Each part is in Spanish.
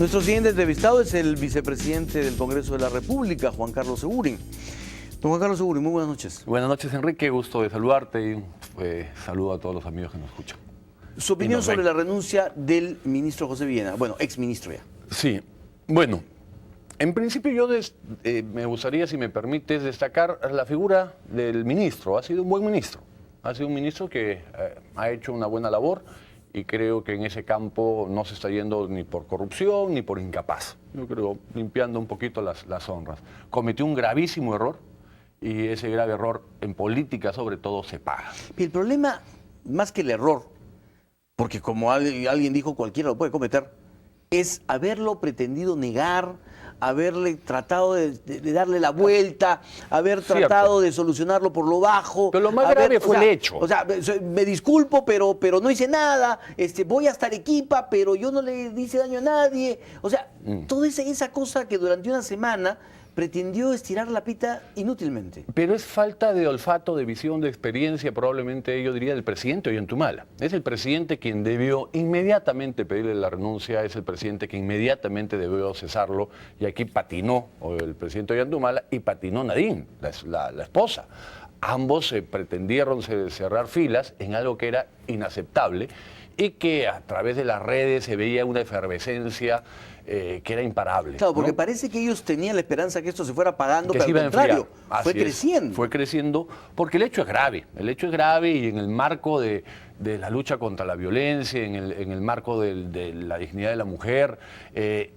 Nuestro siguiente entrevistado es el vicepresidente del Congreso de la República, Juan Carlos Segurín. Don Juan Carlos Segurín, muy buenas noches. Buenas noches, Enrique. Gusto de saludarte y un saludo a todos los amigos que nos escuchan. Su opinión sobre la renuncia del ministro José Villena, bueno, exministro ya. Sí, bueno, en principio yo me gustaría, si me permites, destacar la figura del ministro. Ha sido un buen ministro. Ha sido un ministro que ha hecho una buena labor y creo que en ese campo no se está yendo ni por corrupción ni por incapaz. Yo creo, limpiando un poquito las honras. Cometió un gravísimo error y ese grave error en política sobre todo se paga. El problema, más que el error, porque como alguien dijo, cualquiera lo puede cometer, es haberlo pretendido negar, haberle tratado de darle la vuelta, haber tratado de solucionarlo por lo bajo. Pero lo más grave fue el hecho. O sea, me disculpo, pero no hice nada, voy hasta Arequipa, pero yo no le hice daño a nadie. O sea, toda esa cosa que durante una semana pretendió estirar la pita inútilmente. Pero es falta de olfato, de visión, de experiencia, probablemente yo diría del presidente Ollanthumala. Es el presidente quien debió inmediatamente pedirle la renuncia, es el presidente que inmediatamente debió cesarlo, y aquí patinó el presidente Ollanthumala y patinó Nadine, la esposa. Ambos pretendieron cerrar filas en algo que era inaceptable y que a través de las redes se veía una efervescencia que era imparable. Claro, porque ¿no? Parece que ellos tenían la esperanza que esto se fuera apagando, pero se al contrario, fue creciendo. Fue creciendo porque el hecho es grave. El hecho es grave y en el marco de la lucha contra la violencia, en el marco de la dignidad de la mujer,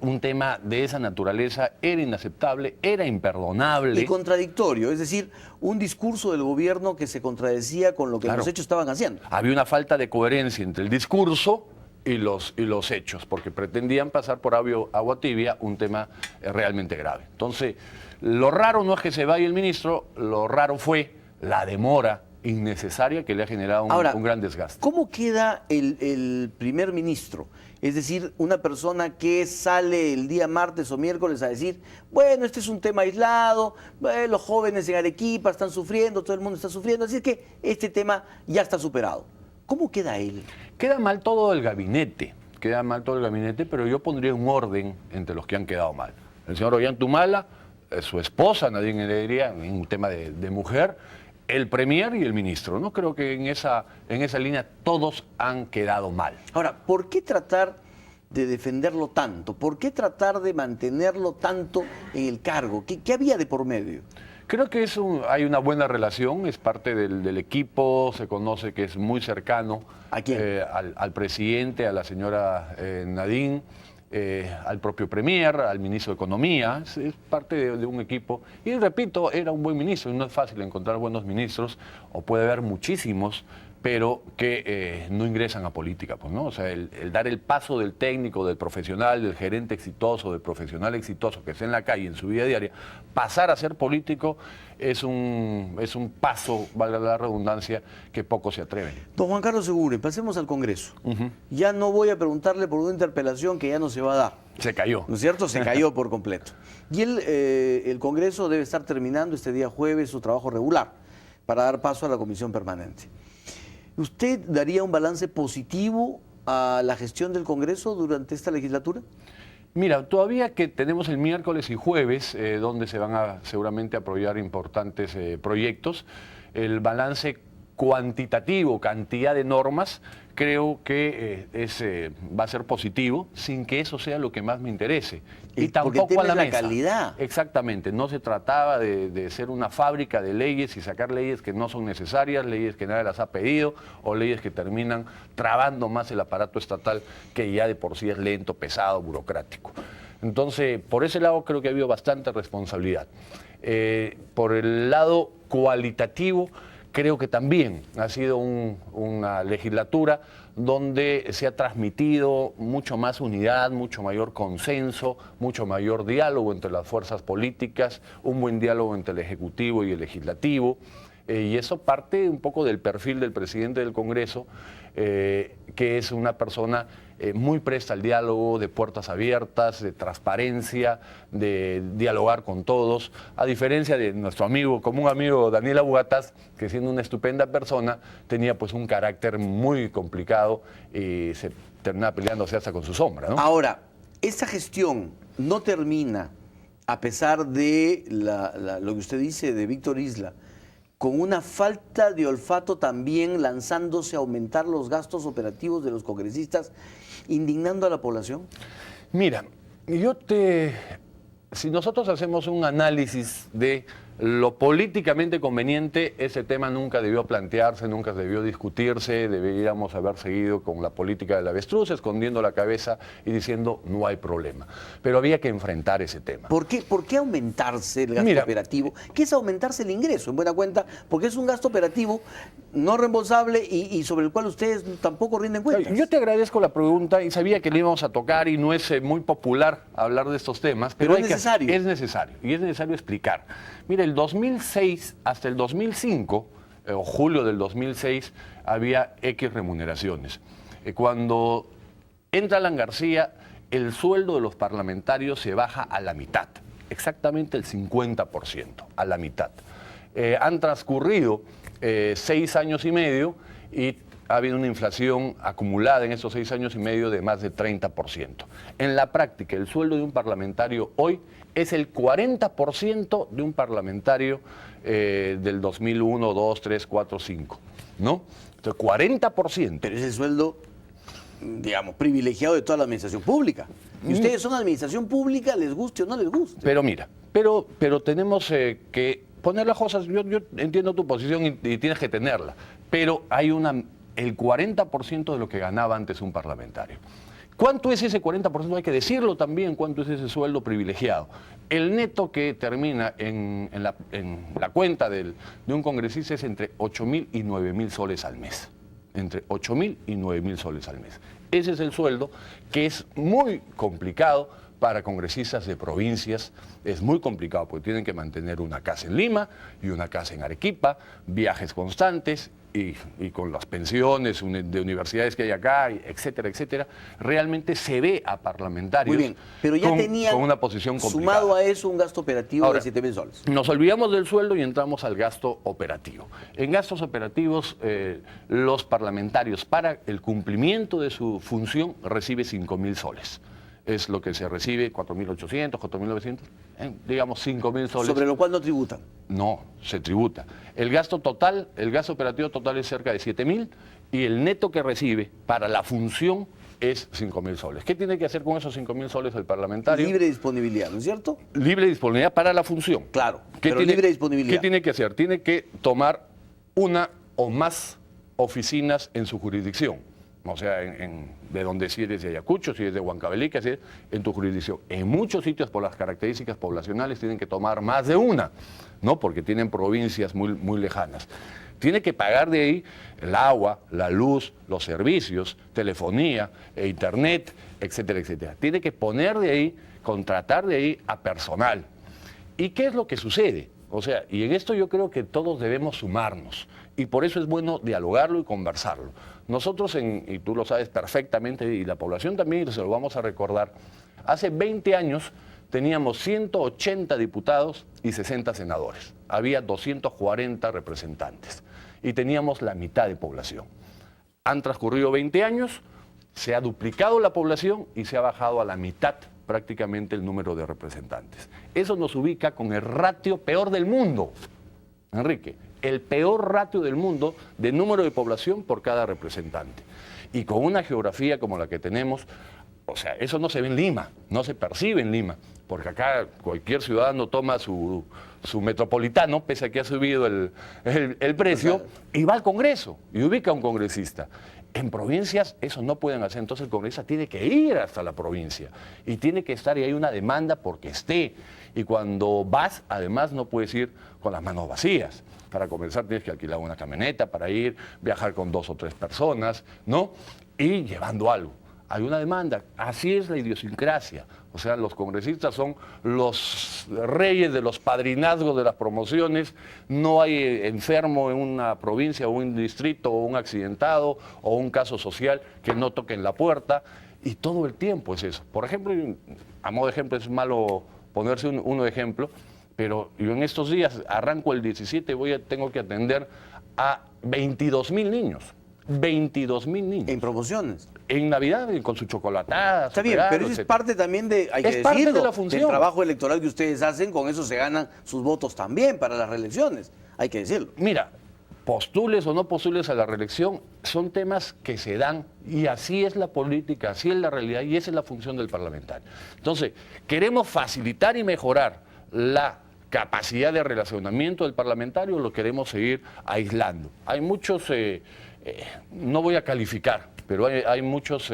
un tema de esa naturaleza era inaceptable, era imperdonable. Y contradictorio, es decir, un discurso del gobierno que se contradecía con lo que los hechos estaban haciendo. Había una falta de coherencia entre el discurso y los hechos, porque pretendían pasar por agua tibia un tema realmente grave. Entonces, lo raro no es que se vaya el ministro, lo raro fue la demora innecesaria que le ha generado un gran desgaste. ¿Cómo queda el primer ministro? Es decir, una persona que sale el día martes o miércoles a decir, bueno, este es un tema aislado, los jóvenes en Arequipa están sufriendo, todo el mundo está sufriendo, así que este tema ya está superado. ¿Cómo queda él? Queda mal todo el gabinete, pero yo pondría un orden entre los que han quedado mal. El señor Ollanthumala, su esposa, Nadine Heredia, en un tema de mujer, el premier y el ministro. No creo que en esa línea todos han quedado mal. Ahora, ¿por qué tratar de defenderlo tanto? ¿Por qué tratar de mantenerlo tanto en el cargo? ¿Qué había de por medio? Creo que hay una buena relación, es parte del equipo, se conoce que es muy cercano. ¿A quién? Al presidente, a la señora Nadine, al propio premier, al ministro de Economía, es parte de un equipo. Y repito, era un buen ministro, y no es fácil encontrar buenos ministros, o puede haber muchísimos, pero que no ingresan a política, pues, ¿no? O sea, el dar el paso del técnico, del profesional, del gerente exitoso, del profesional exitoso que está en la calle, en su vida diaria, pasar a ser político es un paso, valga la redundancia, que pocos se atreven. Don Juan Carlos Segurín, pasemos al Congreso. Ya no voy a preguntarle por una interpelación que ya no se va a dar. Se cayó. ¿No es cierto? Se cayó por completo. Y el Congreso debe estar terminando este día jueves su trabajo regular para dar paso a la comisión permanente. ¿Usted daría un balance positivo a la gestión del Congreso durante esta legislatura? Mira, todavía que tenemos el miércoles y jueves, donde se van a seguramente apoyar importantes proyectos, el balance cuantitativo, cantidad de normas, creo que va a ser positivo, sin que eso sea lo que más me interese. Y tampoco a la mesa. Calidad. Exactamente, no se trataba de ser una fábrica de leyes y sacar leyes que no son necesarias, leyes que nadie las ha pedido, o leyes que terminan trabando más el aparato estatal, que ya de por sí es lento, pesado, burocrático. Entonces, por ese lado creo que ha habido bastante responsabilidad. Por el lado cualitativo, creo que también ha sido una legislatura donde se ha transmitido mucho más unidad, mucho mayor consenso, mucho mayor diálogo entre las fuerzas políticas, un buen diálogo entre el Ejecutivo y el Legislativo. Y eso parte un poco del perfil del presidente del Congreso, que es una persona muy presta al diálogo, de puertas abiertas, de transparencia, de dialogar con todos, a diferencia de nuestro común amigo Daniel Abugatas, que siendo una estupenda persona, tenía pues un carácter muy complicado y se terminaba peleándose hasta con su sombra, ¿no? Ahora, esta gestión no termina, a pesar de lo que usted dice de Víctor Isla, con una falta de olfato también lanzándose a aumentar los gastos operativos de los congresistas, indignando a la población? Mira, si nosotros hacemos un análisis de lo políticamente conveniente, ese tema nunca debió plantearse, nunca debió discutirse, deberíamos haber seguido con la política del avestruz, escondiendo la cabeza y diciendo no hay problema. Pero había que enfrentar ese tema. ¿Por qué aumentarse el gasto operativo? ¿Qué es aumentarse el ingreso, en buena cuenta? Porque es un gasto operativo no reembolsable y sobre el cual ustedes tampoco rinden cuentas. Yo te agradezco la pregunta y sabía que le íbamos a tocar y no es muy popular hablar de estos temas, pero es necesario. Es necesario y es necesario explicar. Mira, el 2006 hasta el 2005, o julio del 2006, había X remuneraciones. Cuando entra Alan García, el sueldo de los parlamentarios se baja a la mitad, exactamente el 50%, a la mitad. Han transcurrido 6 años y medio y ha habido una inflación acumulada en esos 6 años y medio de más de 30%. En la práctica, el sueldo de un parlamentario hoy es el 40% de un parlamentario del 2001, 2, 3, 4, 5, ¿no? Entonces, 40%. Pero es el sueldo, digamos, privilegiado de toda la administración pública. Y ustedes son administración pública, les guste o no les guste. Pero mira, pero tenemos que poner las cosas, yo entiendo tu posición y tienes que tenerla, pero hay el 40% de lo que ganaba antes un parlamentario. ¿Cuánto es ese 40%? Hay que decirlo también, ¿cuánto es ese sueldo privilegiado? El neto que termina en la cuenta de un congresista es entre 8.000 y 9.000 soles al mes. Entre 8.000 y 9.000 soles al mes. Ese es el sueldo que es muy complicado para congresistas de provincias. Es muy complicado porque tienen que mantener una casa en Lima y una casa en Arequipa, viajes constantes y con las pensiones de universidades que hay acá, etcétera, etcétera. Realmente se ve a parlamentarios muy bien, pero ya tenían con una posición complicada. Sumado a eso un gasto operativo Ahora, de 7.000 soles. Nos olvidamos del sueldo y entramos al gasto operativo. En gastos operativos, los parlamentarios para el cumplimiento de su función recibe 5.000 soles. Es lo que se recibe, 4.800, 4.900, digamos 5.000 soles. ¿Sobre lo cual no tributan? No, se tributa. El gasto operativo total es cerca de 7.000 y el neto que recibe para la función es 5.000 soles. ¿Qué tiene que hacer con esos 5.000 soles el parlamentario? Libre disponibilidad, ¿no es cierto? Libre disponibilidad para la función. Claro, pero libre disponibilidad. ¿Qué tiene que hacer? Tiene que tomar una o más oficinas en su jurisdicción. O sea, de donde si eres de Ayacucho, si eres de Huancavelica, si eres en tu jurisdicción. En muchos sitios, por las características poblacionales, tienen que tomar más de una, ¿no? Porque tienen provincias muy, muy lejanas. Tiene que pagar de ahí el agua, la luz, los servicios, telefonía, internet, etcétera, etcétera. Tiene que poner de ahí, contratar de ahí a personal. ¿Y qué es lo que sucede? O sea, y en esto yo creo que todos debemos sumarnos. Y por eso es bueno dialogarlo y conversarlo. Nosotros, y tú lo sabes perfectamente, y la población también, y se lo vamos a recordar, hace 20 años teníamos 180 diputados y 60 senadores. Había 240 representantes y teníamos la mitad de población. Han transcurrido 20 años, se ha duplicado la población y se ha bajado a la mitad prácticamente el número de representantes. Eso nos ubica con el ratio peor del mundo, Enrique, el peor ratio del mundo de número de población por cada representante. Y con una geografía como la que tenemos, o sea, eso no se ve en Lima, no se percibe en Lima, porque acá cualquier ciudadano toma su metropolitano, pese a que ha subido el precio, y va al Congreso y ubica a un congresista. En provincias eso no pueden hacer, entonces el congresista tiene que ir hasta la provincia y tiene que estar, y hay una demanda porque esté. Y cuando vas, además no puedes ir con las manos vacías. Para comenzar tienes que alquilar una camioneta para ir, viajar con 2 o 3 personas, ¿no? Y llevando algo. Hay una demanda, así es la idiosincrasia. O sea, los congresistas son los reyes de los padrinazgos de las promociones. No hay enfermo en una provincia o un distrito o un accidentado o un caso social que no toquen la puerta. Y todo el tiempo es eso. Por ejemplo, a modo de ejemplo, es malo ponerse uno de ejemplo, pero yo en estos días arranco el 17 y tengo que atender a 22.000 niños. 22.000 niños. En promociones. En Navidad, con su chocolatada. Está bien, pero eso es parte también de, hay que parte decirlo, de la función. del trabajo electoral que ustedes hacen, con eso se ganan sus votos también para las reelecciones, hay que decirlo. Mira, postules o no postules a la reelección, son temas que se dan y así es la política, así es la realidad y esa es la función del parlamentario. Entonces, queremos facilitar y mejorar la capacidad de relacionamiento del parlamentario, lo queremos seguir aislando. Hay muchos, no voy a calificar, pero hay muchos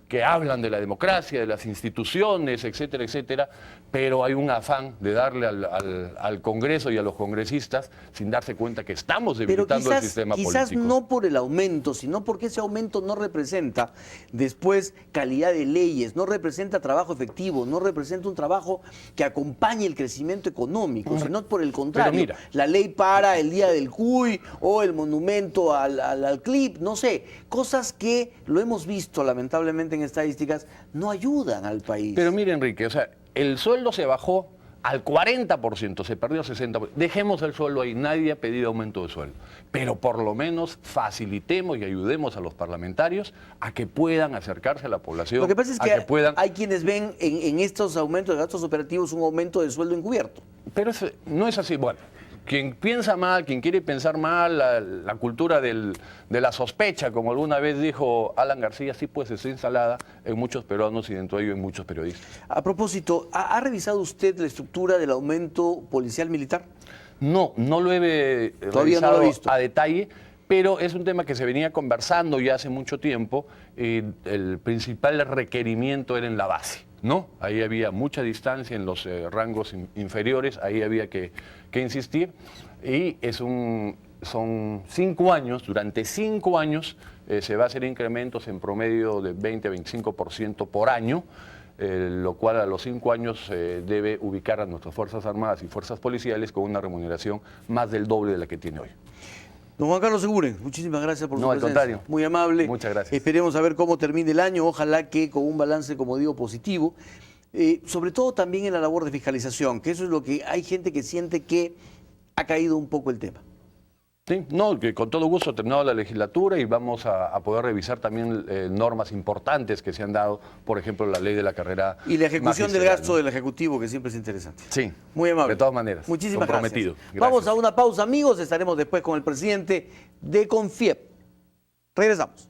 que hablan de la democracia, de las instituciones, etcétera, etcétera, pero hay un afán de darle al Congreso y a los congresistas sin darse cuenta que estamos debilitando el sistema político. Quizás no por el aumento, sino porque ese aumento no representa después calidad de leyes, no representa trabajo efectivo, no representa un trabajo que acompañe el crecimiento económico, sino por el contrario. Pero mira, la ley para el Día del Cuy o el monumento al CLIP, no sé, cosas que lo hemos visto lamentablemente en estadísticas, no ayudan al país. Pero mire, Enrique, o sea, el sueldo se bajó al 40%, se perdió 60%. Dejemos el sueldo ahí, nadie ha pedido aumento de sueldo. Pero por lo menos facilitemos y ayudemos a los parlamentarios a que puedan acercarse a la población. Lo que pasa es que hay quienes ven en estos aumentos de gastos operativos un aumento de sueldo encubierto. Pero no es así. Bueno, quien piensa mal, quien quiere pensar mal, la cultura de la sospecha, como alguna vez dijo Alan García, sí pues está instalada en muchos peruanos y dentro de ellos en muchos periodistas. A propósito, ¿ha revisado usted la estructura del aumento policial militar? No lo he Todavía no lo he visto a detalle, pero es un tema que se venía conversando ya hace mucho tiempo. El principal requerimiento era en la base, ¿no? Ahí había mucha distancia en los rangos inferiores, ahí había que insistir. Y son 5 años, durante 5 años se va a hacer incrementos en promedio de 20 a 25% por año, lo cual a los 5 años debe ubicar a nuestras Fuerzas Armadas y Fuerzas Policiales con una remuneración más del doble de la que tiene hoy. Don Juan Carlos Seguren, muchísimas gracias por su presencia. No, al contrario. Muy amable. Muchas gracias. Esperemos a ver cómo termine el año, ojalá que con un balance, como digo, positivo. Sobre todo también en la labor de fiscalización, que eso es lo que hay gente que siente que ha caído un poco el tema. Sí, no, que con todo gusto ha terminado la legislatura y vamos a poder revisar también normas importantes que se han dado, por ejemplo, la ley de la carrera y la ejecución del magisterial, gasto ¿no? del Ejecutivo, que siempre es interesante. Sí, muy amable. De todas maneras, muchísimas comprometido. Gracias. Vamos a una pausa, amigos, estaremos después con el presidente de CONFIEP. Regresamos.